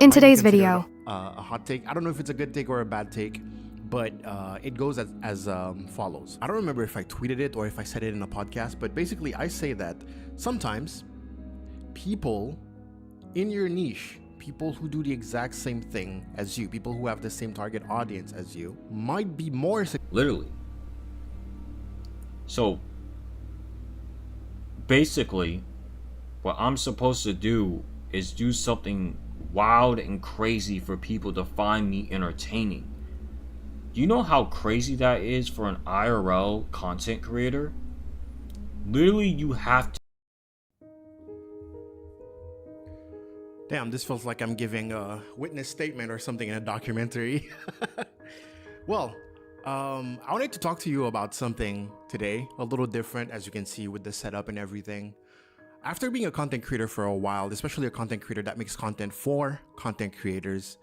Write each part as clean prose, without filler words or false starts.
In today's video, a hot take. I don't know if it's a good take or a bad take, but it goes as follows. I don't remember if I tweeted it or if I said it in a podcast, but basically I say that sometimes people in your niche, people who do the exact same thing as you, people who have the same target audience as you, might be more literally. So basically what I'm supposed to do is do something wild and crazy for people to find me entertaining. Do you know how crazy that is for an IRL content creator? Literally, you have to. Damn, this feels like I'm giving a witness statement or something in a documentary. Well, I wanted to talk to you about something today, a little different, as you can see with the setup and everything. After being a content creator for a while, especially a content creator that makes content for content creators,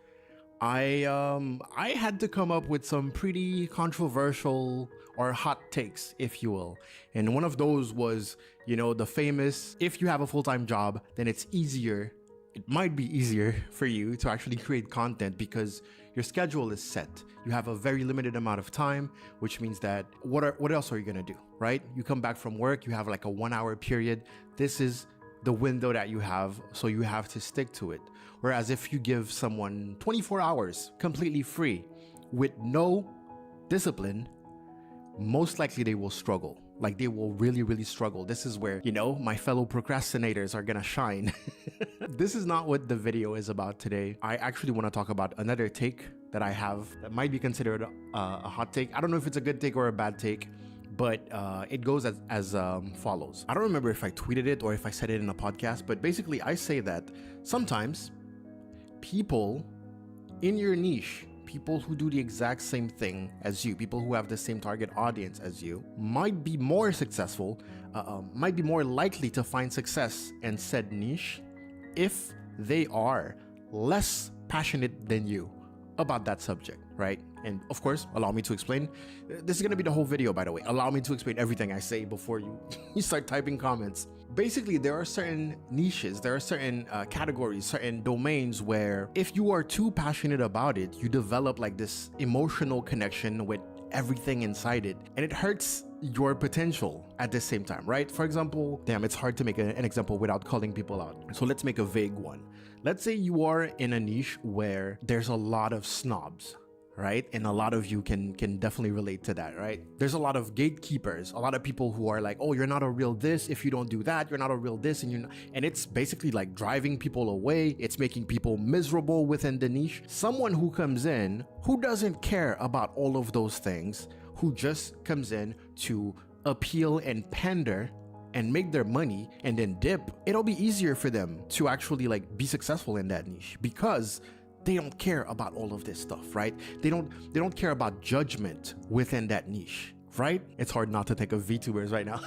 I had to come up with some pretty controversial or hot takes, if you will. And one of those was, the famous, if you have a full-time job, then it might be easier for you to actually create content because your schedule is set. You have a very limited amount of time, which means that what else are you gonna do, right? You come back from work, you have like a 1 hour period. This is the window that you have, so you have to stick to it. Whereas if you give someone 24 hours completely free with no discipline, most likely they will struggle. Like they will really, really struggle. This is where, my fellow procrastinators are gonna shine. This is not what the video is about today. I actually want to talk about another take that I have that might be considered a hot take. I don't know if it's a good take or a bad take, but it goes as follows. I don't remember if I tweeted it or if I said it in a podcast, but basically I say that sometimes people in your niche, people who do the exact same thing as you, people who have the same target audience as you, might be more successful, might be more likely to find success in said niche if they are less passionate than you about that subject, right? And of course, allow me to explain. This is going to be the whole video, by the way. Allow me to explain everything I say before you start typing comments. Basically, there are certain niches, there are certain categories, certain domains where if you are too passionate about it, you develop like this emotional connection with everything inside it, and it hurts your potential at the same time, right? For example, it's hard to make an example without calling people out. So let's make a vague one. Let's say you are in a niche where there's a lot of snobs, right? And a lot of you can definitely relate to that, right? There's a lot of gatekeepers, a lot of people who are like, oh, you're not a real this if you don't do that, you're not a real this, and it's basically like driving people away. It's making people miserable within the niche. Someone who comes in who doesn't care about all of those things, who just comes in to appeal and pander and make their money and then dip, it'll be easier for them to actually like be successful in that niche because they don't care about all of this stuff, right? They don't care about judgment within that niche, right? It's hard not to think of VTubers right now.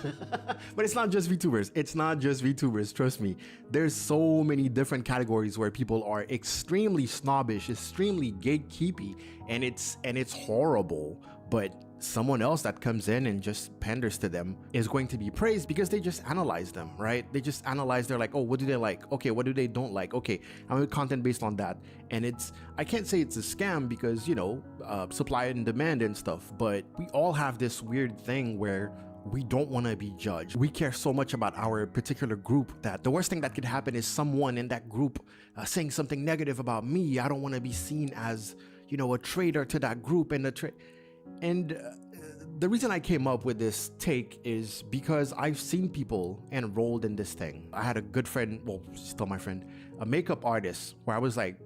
But it's not just VTubers. It's not just VTubers, trust me. There's so many different categories where people are extremely snobbish, extremely gatekeepy, and it's horrible. But someone else that comes in and just panders to them is going to be praised because they just analyze them, right? They just analyze, they're like, oh, what do they like? Okay, what do they don't like? Okay, I'm with content based on that. And I can't say it's a scam because, supply and demand and stuff, but we all have this weird thing where we don't want to be judged. We care so much about our particular group that the worst thing that could happen is someone in that group saying something negative about me. I don't want to be seen as, a traitor to that group and the reason I came up with this take is because I've seen people enrolled in this thing. I had a good friend, well, still my friend, a makeup artist, where I was like,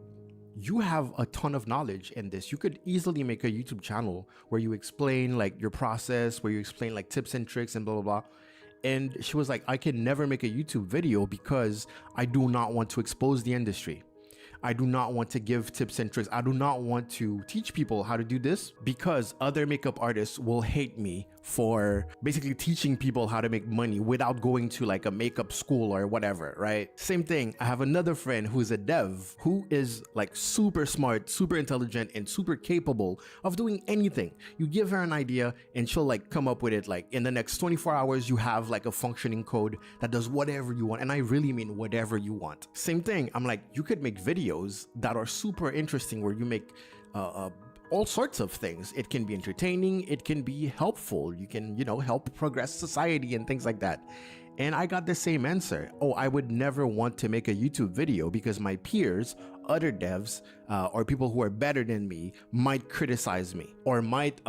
you have a ton of knowledge in this. You could easily make a YouTube channel where you explain like your process, where you explain like tips and tricks and blah, blah, blah. And she was like, I can never make a YouTube video because I do not want to expose the industry. I do not want to give tips and tricks. I do not want to teach people how to do this because other makeup artists will hate me for basically teaching people how to make money without going to like a makeup school or whatever, right? Same thing. I have another friend who's a dev who is like super smart, super intelligent, and super capable of doing anything. You give her an idea and she'll like come up with it. Like in the next 24 hours, you have like a functioning code that does whatever you want. And I really mean whatever you want. Same thing. I'm like, you could make videos that are super interesting where you make all sorts of things. It can be entertaining, it can be helpful, you can, help progress society and things like that. And I got the same answer. Oh, I would never want to make a YouTube video because my peers, other devs, or people who are better than me might criticize me or might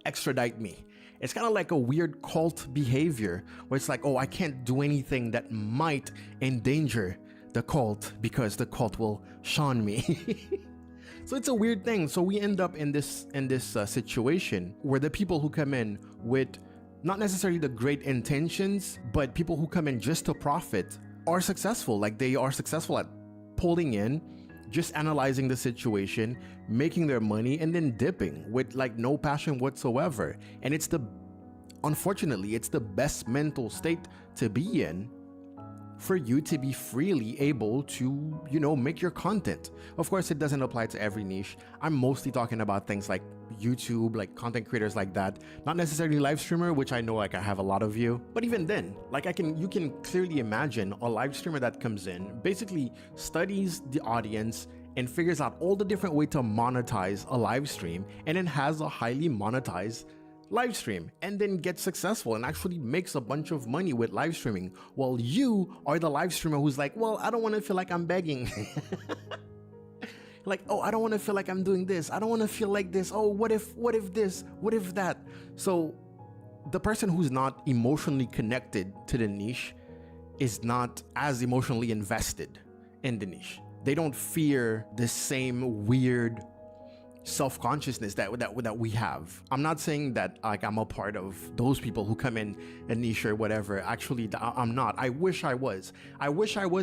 extradite me. It's kind of like a weird cult behavior where it's like, oh, I can't do anything that might endanger the cult because the cult will shun me. So it's a weird thing. So we end up in this situation where the people who come in with not necessarily the great intentions, but people who come in just to profit are successful. Like they are successful at pulling in, just analyzing the situation, making their money, and then dipping with like no passion whatsoever. And unfortunately, it's the best mental state to be in for you to be freely able to, make your content. Of course, it doesn't apply to every niche. I'm mostly talking about things like YouTube, like content creators like that, not necessarily live streamer, which I know like I have a lot of you. But even then, like you can clearly imagine a live streamer that comes in, basically studies the audience and figures out all the different ways to monetize a live stream, and then has a highly monetized live stream and then gets successful and actually makes a bunch of money with live streaming, while you are the live streamer who's like, well, I don't want to feel like I'm begging. Like, oh, I don't want to feel like I'm doing this, I don't want to feel like this, oh, what if this, what if that. So the person who's not emotionally connected to the niche is not as emotionally invested in the niche. They don't fear the same weird self-consciousness that we have. I'm not saying that like I'm a part of those people who come in a niche or whatever. Actually, I'm not. I wish I was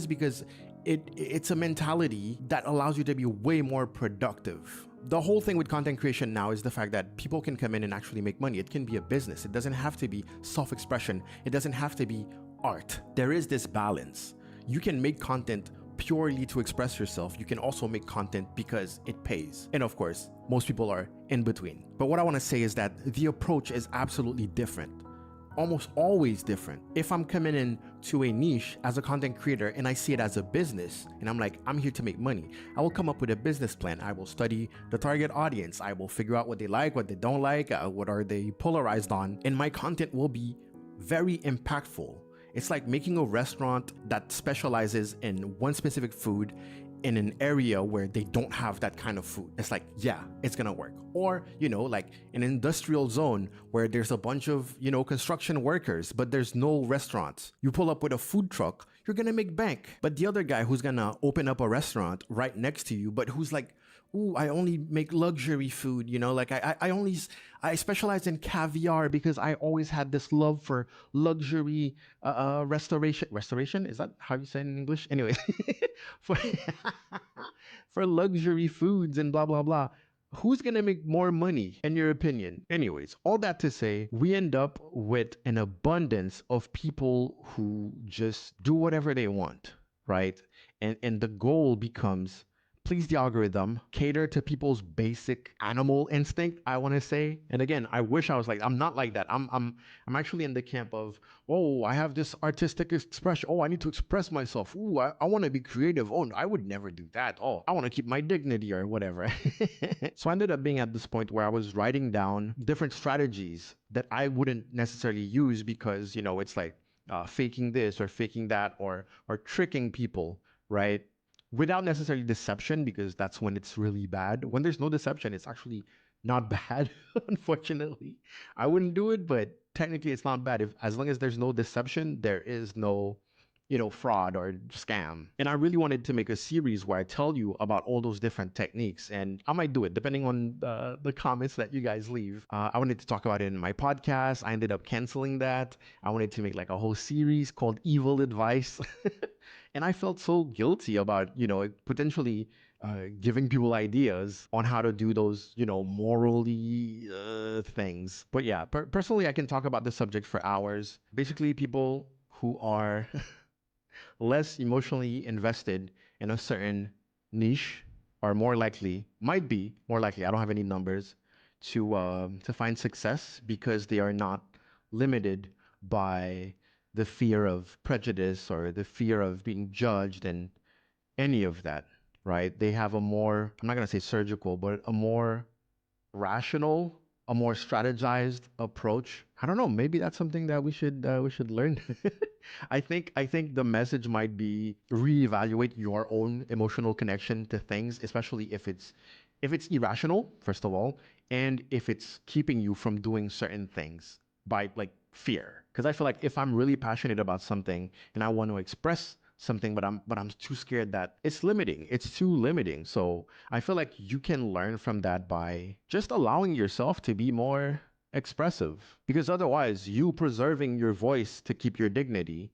because it's a mentality that allows you to be way more productive. The whole thing with content creation now is the fact that people can come in and actually make money. It can be a business. It doesn't have to be self-expression. It doesn't have to be art. There is this balance. You can make content purely to express yourself. You can also make content because it pays. And of course, most people are in between. But what I want to say is that the approach is absolutely different. Almost always different. If I'm coming in to a niche as a content creator and I see it as a business and I'm like, I'm here to make money, I will come up with a business plan. I will study the target audience. I will figure out what they like, what they don't like, what are they polarized on, and my content will be very impactful. It's like making a restaurant that specializes in one specific food in an area where they don't have that kind of food. It's like, yeah, it's gonna work. Or, like an industrial zone where there's a bunch of, construction workers, but there's no restaurants. You pull up with a food truck, you're gonna make bank. But the other guy who's gonna open up a restaurant right next to you, but who's like, ooh, I only make luxury food, like I specialize in caviar because I always had this love for luxury restoration. Is that how you say it in English? Anyway, for for luxury foods and blah blah blah. Who's gonna make more money in your opinion? Anyways, all that to say, we end up with an abundance of people who just do whatever they want, right? And the goal becomes please the algorithm, cater to people's basic animal instinct, I want to say. And again, I wish I was like, I'm not like that. I'm actually in the camp of, oh, I have this artistic expression. Oh, I need to express myself. Ooh, I want to be creative. Oh, no, I would never do that. Oh, I want to keep my dignity or whatever. So I ended up being at this point where I was writing down different strategies that I wouldn't necessarily use because, it's like faking this or faking that or tricking people, right? Without necessarily deception, because that's when it's really bad. When there's no deception, it's actually not bad, unfortunately. I wouldn't do it, but technically it's not bad. As long as there's no deception, there is no, fraud or scam. And I really wanted to make a series where I tell you about all those different techniques, and I might do it depending on the comments that you guys leave. I wanted to talk about it in my podcast. I ended up canceling that. I wanted to make like a whole series called Evil Advice. And I felt so guilty about, potentially giving people ideas on how to do those, morally things. But yeah, personally, I can talk about this subject for hours. Basically, people who are less emotionally invested in a certain niche are more likely, might be more likely, I don't have any numbers, to find success because they are not limited by the fear of prejudice or the fear of being judged and any of that, right? They have a more, I'm not going to say surgical, but a more rational, a more strategized approach. I don't know. Maybe that's something that we should learn. I think the message might be reevaluate your own emotional connection to things, especially if it's irrational, first of all, and if it's keeping you from doing certain things by like fear. Because I feel like if I'm really passionate about something and I want to express something, but I'm too scared that it's limiting. It's too limiting. So I feel like you can learn from that by just allowing yourself to be more expressive. Because otherwise, you preserving your voice to keep your dignity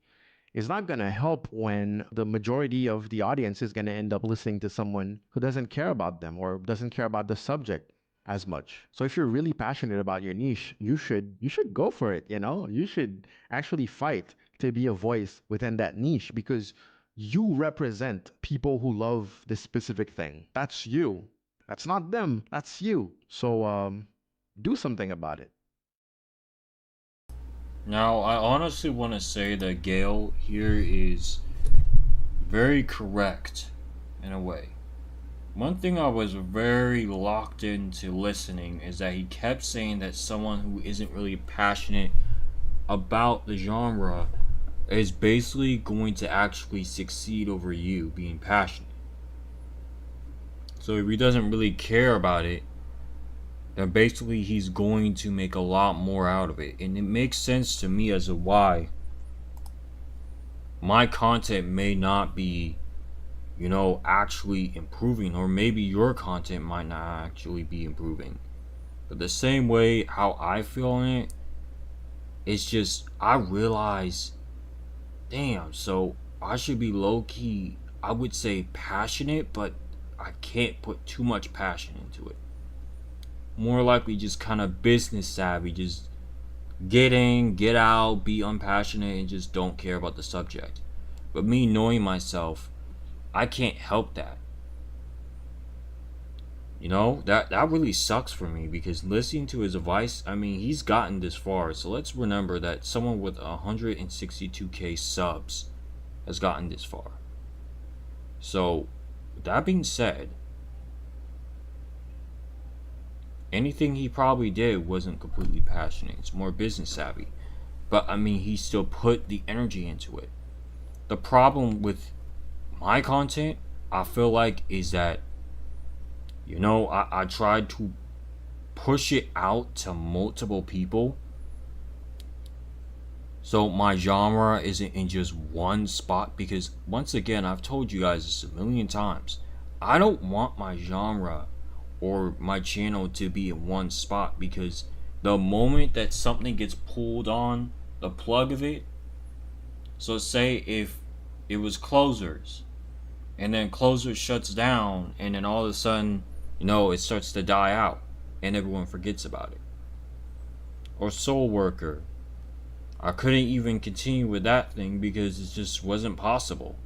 is not going to help when the majority of the audience is going to end up listening to someone who doesn't care about them or doesn't care about the subject as much. So if you're really passionate about your niche, you should go for it, You should actually fight to be a voice within that niche because you represent people who love this specific thing. That's you. That's not them. That's you. So do something about it. Now, I honestly want to say that Gail here is very correct in a way. One thing I was very locked into listening is that he kept saying that someone who isn't really passionate about the genre is basically going to actually succeed over you being passionate. So if he doesn't really care about it, then basically he's going to make a lot more out of it. And it makes sense to me as to why my content may not be, actually improving, or maybe your content might not actually be improving. But the same way how I feel on it, it's just, I realize, damn, so I should be low key, I would say passionate, but I can't put too much passion into it. More likely just kind of business savvy, just get in, get out, be unpassionate, and just don't care about the subject. But me knowing myself, I can't help that. That really sucks for me because listening to his advice, I mean, he's gotten this far. So let's remember that someone with 162k subs has gotten this far. So, that being said, anything he probably did wasn't completely passionate. It's more business savvy. But I mean, he still put the energy into it. The problem with my content, I feel like, is that, I tried to push it out to multiple people. So my genre isn't in just one spot because, once again, I've told you guys this a million times. I don't want my genre or my channel to be in one spot because the moment that something gets pulled on the plug of it, so say if it was closers and then closers shuts down and then all of a sudden, it starts to die out and everyone forgets about it. Or Soul Worker, I couldn't even continue with that thing because it just wasn't possible.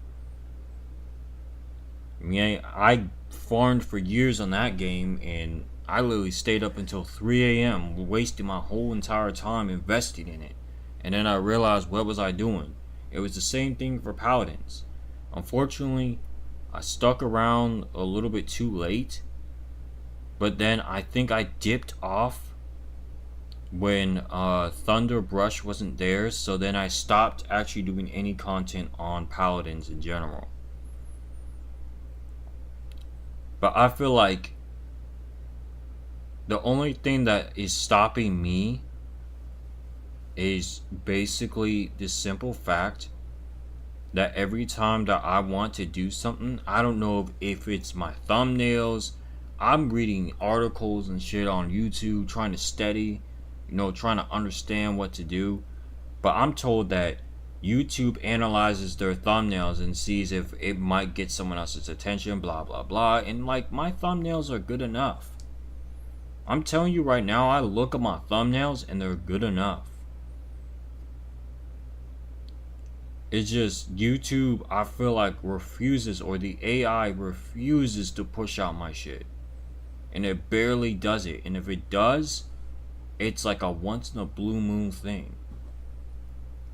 I mean, I farmed for years on that game and I literally stayed up until 3 a.m. wasting my whole entire time investing in it. And then I realized, what was I doing? It was the same thing for Paladins. Unfortunately, I stuck around a little bit too late. But then I think I dipped off when Thunder Brush wasn't there. So then I stopped actually doing any content on Paladins in general. But I feel like the only thing that is stopping me is basically the simple fact that every time that I want to do something, I don't know if it's my thumbnails, I'm reading articles and shit on YouTube, trying to study, trying to understand what to do. But I'm told that YouTube analyzes their thumbnails and sees if it might get someone else's attention, blah blah blah, and like my thumbnails are good enough. I'm telling you right now, I look at my thumbnails and they're good enough. It's just YouTube, I feel like, refuses, or the AI refuses to push out my shit. And it barely does it. And if it does, it's like a once in a blue moon thing.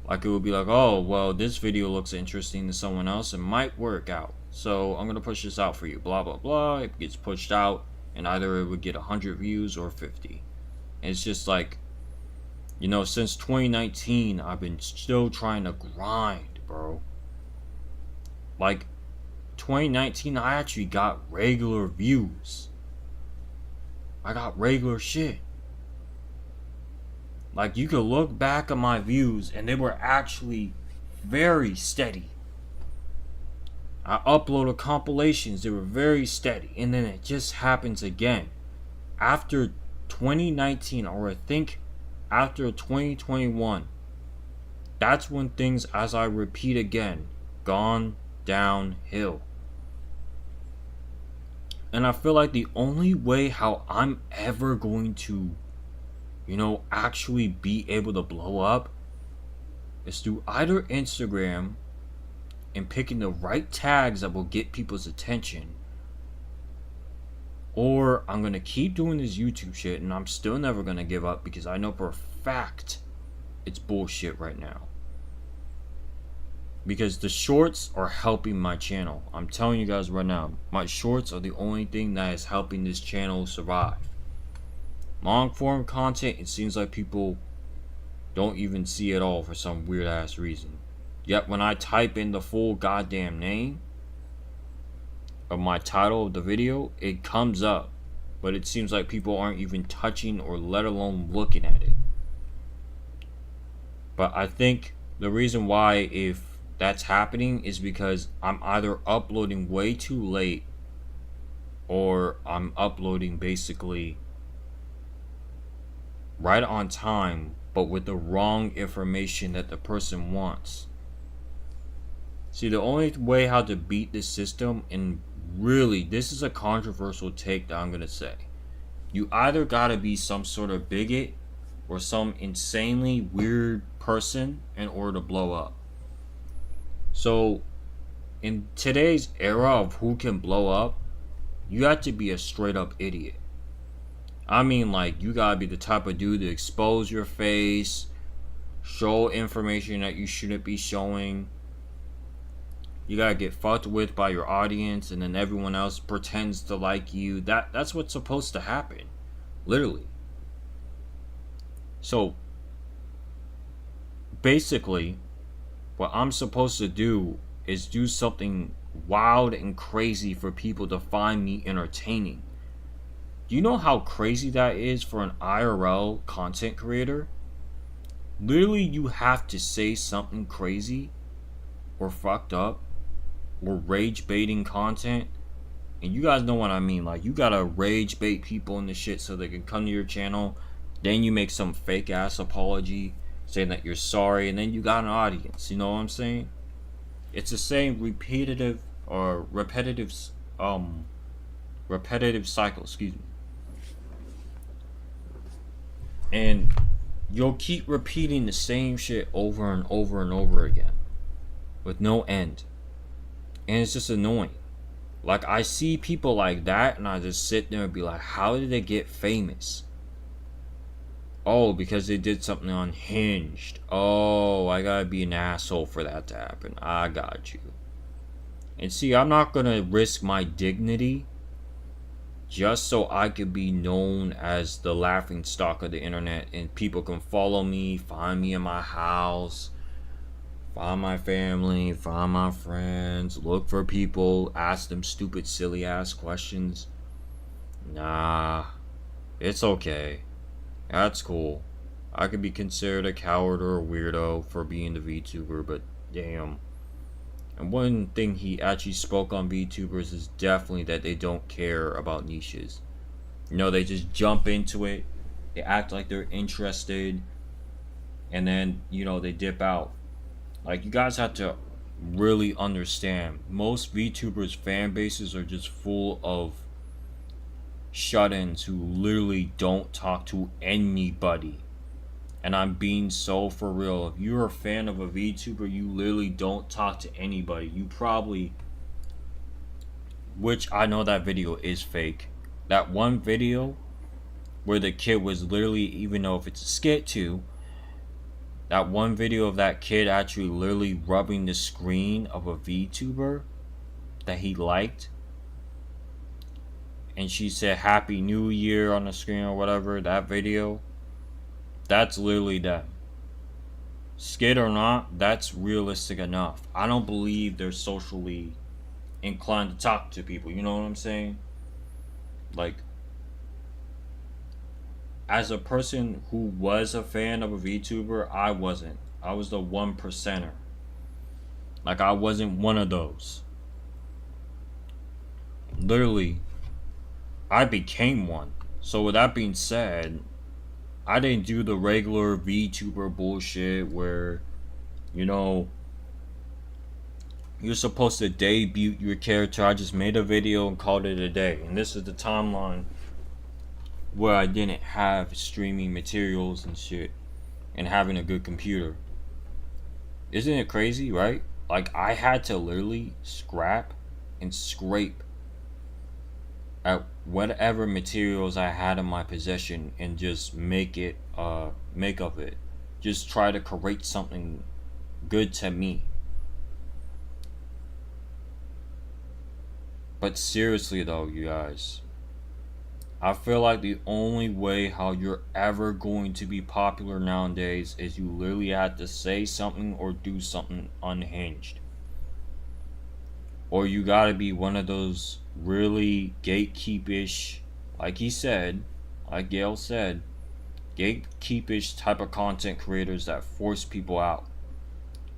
Like it would be like, oh, well, this video looks interesting to someone else. It might work out. So I'm going to push this out for you. Blah, blah, blah. It gets pushed out. And either it would get 100 views or 50. And it's just like, you know, since 2019, I've been still trying to grind, bro. Like, 2019, I actually got regular views. I got regular shit. Like, you could look back at my views, and they were actually very steady. I uploaded compilations, they were very steady. And then it just happens again. After 2019, or I think after 2021, that's when things, as I repeat again, gone downhill. And I feel like the only way how I'm ever going to, you know, actually be able to blow up is through either Instagram and picking the right tags that will get people's attention, or I'm going to keep doing this YouTube shit, and I'm still never going to give up because I know for a fact it's bullshit right now. Because the shorts are helping my channel. I'm telling you guys right now, my shorts are the only thing that is helping this channel survive. Long form content, it seems like people don't even see at all for some weird ass reason. Yet when I type in the full goddamn name of my title of the video, it comes up. But it seems like people aren't even touching or let alone looking at it. But I think the reason why, if that's happening, is because I'm either uploading way too late, or I'm uploading basically right on time, but with the wrong information that the person wants. See, the only way how to beat this system, and really, this is a controversial take that I'm going to say. You either got to be some sort of bigot or some insanely weird person in order to blow up. So, in today's era of who can blow up, you have to be a straight up idiot. I mean, like, you gotta be the type of dude to expose your face, show information that you shouldn't be showing. You gotta get fucked with by your audience, and then everyone else pretends to like you. That's what's supposed to happen. Literally. So, basically, what I'm supposed to do is do something wild and crazy for people to find me entertaining. Do you know how crazy that is for an IRL content creator? Literally, you have to say something crazy or fucked up or rage baiting content. And you guys know what I mean. Like, you gotta rage bait people in the shit so they can come to your channel. Then you make some fake ass apology saying that you're sorry, and then you got an audience. You know what I'm saying? It's the same repetitive cycle, excuse me. And you'll keep repeating the same shit over and over and over again with no end. And it's just annoying. Like, I see people like that, and I just sit there and be like, how did they get famous? Oh, because they did something unhinged. Oh, I gotta be an asshole for that to happen. I got you. And see, I'm not gonna risk my dignity just so I could be known as the laughing stock of the internet, and people can follow me, find me in my house, find my family, find my friends, look for people, ask them stupid, silly ass questions. Nah, it's okay. That's cool. I could be considered a coward or a weirdo for being the VTuber, but damn. And one thing he actually spoke on VTubers is definitely that they don't care about niches. You know, they just jump into it, they act like they're interested, and then, you know, they dip out. Like, you guys have to really understand, most VTubers fan bases are just full of shut-ins who literally don't talk to anybody. And I'm being so for real. If you're a fan of a VTuber, you literally don't talk to anybody. You probably, which I know that video is fake. That one video where the kid was literally, even though if it's a skit too, that one video of that kid actually literally rubbing the screen of a VTuber that he liked, and she said Happy New Year on the screen or whatever, that video, that's literally them. Skit or not, that's realistic enough. I don't believe they're socially inclined to talk to people, you know what I'm saying? Like, as a person who was a fan of a VTuber, I wasn't. I was the 1%er. Like, I wasn't one of those. Literally, I became one. So with that being said, I didn't do the regular VTuber bullshit where, you know, you're supposed to debut your character. I just made a video and called it a day. And this is the timeline where I didn't have streaming materials and shit and having a good computer. Isn't it crazy, right? Like, I had to literally scrap and scrape at whatever materials I had in my possession and just make of it. Just try to create something good to me. But seriously though, you guys, I feel like the only way how you're ever going to be popular nowadays is you literally have to say something or do something unhinged. Or you gotta be one of those really gatekeepish, like he said, like Gail said, gatekeepish type of content creators that force people out.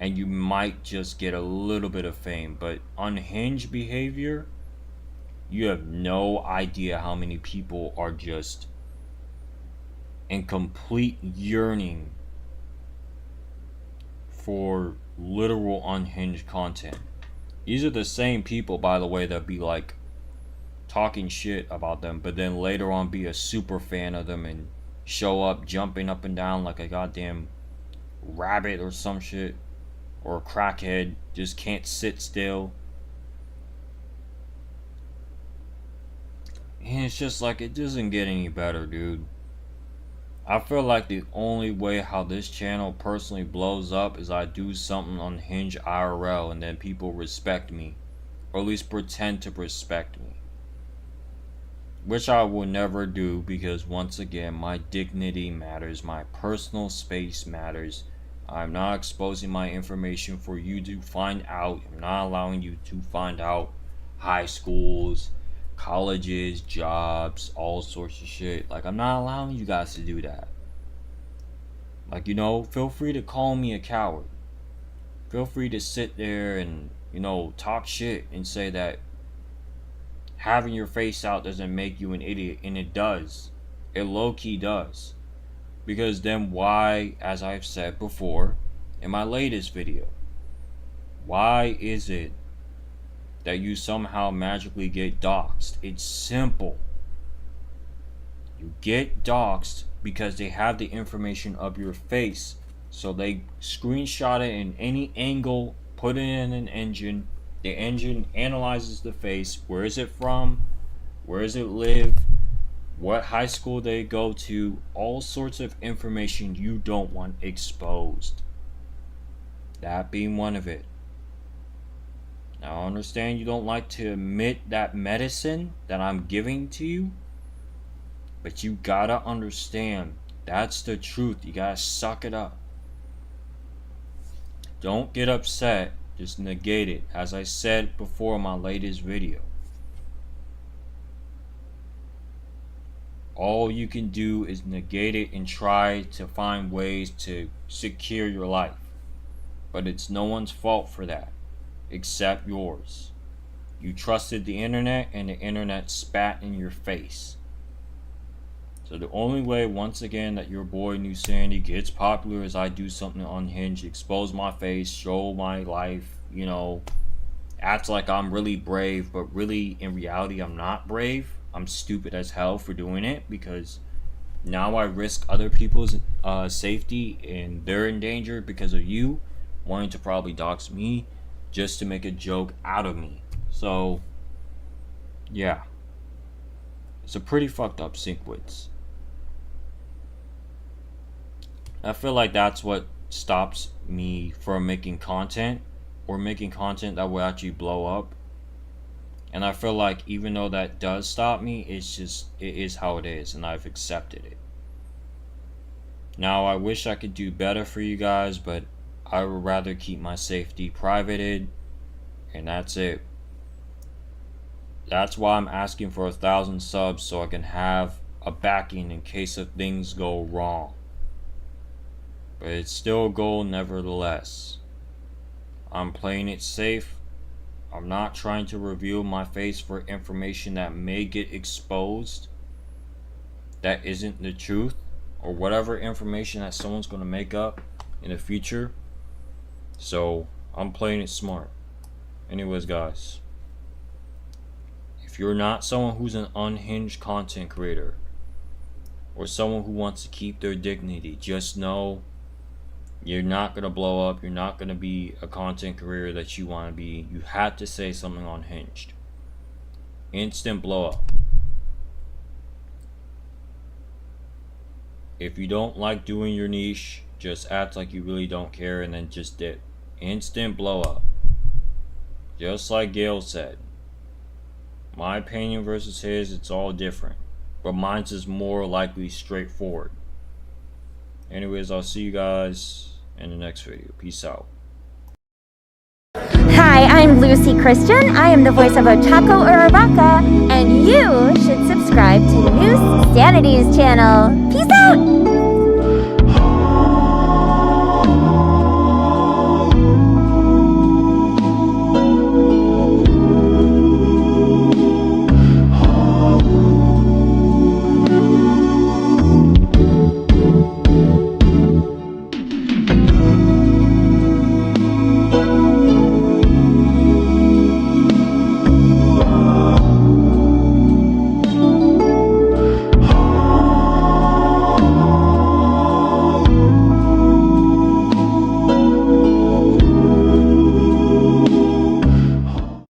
And you might just get a little bit of fame. But unhinged behavior, you have no idea how many people are just in complete yearning for literal unhinged content. These are the same people, by the way, that be like talking shit about them, but then later on be a super fan of them and show up jumping up and down like a goddamn rabbit or some shit, or a crackhead, just can't sit still. And it's just like, it doesn't get any better, dude. I feel like the only way how this channel personally blows up is I do something unhinged IRL and then people respect me. Or at least pretend to respect me. Which I will never do, because once again, my dignity matters. My personal space matters. I'm not exposing my information for you to find out. I'm not allowing you to find out high schools, colleges, jobs, all sorts of shit. Like, I'm not allowing you guys to do that. Like, you know, feel free to call me a coward. Feel free to sit there and, you know, talk shit and say that having your face out doesn't make you an idiot. And it does. It low-key does. Because then why, as I've said before in my latest video, why is it that you somehow magically get doxxed? It's simple. You get doxxed because they have the information of your face. So they screenshot it in any angle, put it in an engine. The engine analyzes the face. Where is it from? Where does it live? What high school they go to? All sorts of information you don't want exposed. That being one of it. Now I understand you don't like to admit that medicine that I'm giving to you, but you gotta understand, that's the truth. You gotta suck it up. Don't get upset, just negate it, as I said before in my latest video. All you can do is negate it and try to find ways to secure your life. But it's no one's fault for that, except yours. You trusted the internet and the internet spat in your face. So the only way, once again, that your boy Neusxanity gets popular is I do something unhinged, expose my face, show my life, you know, act like I'm really brave, but really in reality I'm not brave. I'm stupid as hell for doing it, because now I risk other people's safety, and they're in danger because of you wanting to probably dox me just to make a joke out of me. So yeah, it's a pretty fucked up sequence. I feel like that's what stops me from making content, or making content that will actually blow up. And I feel like even though that does stop me, it is how it is, and I've accepted it. Now I wish I could do better for you guys, but I would rather keep my safety privated, and that's it. That's why I'm asking for 1,000 subs, so I can have a backing in case of things go wrong. But it's still a goal nevertheless. I'm playing it safe. I'm not trying to reveal my face for information that may get exposed, that isn't the truth, or whatever information that someone's going to make up in the future. So I'm playing it smart. Anyways, guys, if you're not someone who's an unhinged content creator, or someone who wants to keep their dignity, just know you're not going to blow up. You're not going to be a content creator that you want to be. You have to say something unhinged. Instant blow up. If you don't like doing your niche, just act like you really don't care and then just dip. Instant blow up. Just like Gail said, my opinion versus his, it's all different, but mine's is more likely straightforward. Anyways, I'll see you guys in the next video. Peace out. Hi, I'm Lucy Christian. I am the voice of Ochako Uraraka, and you should subscribe to Neusxanity's channel. Peace out!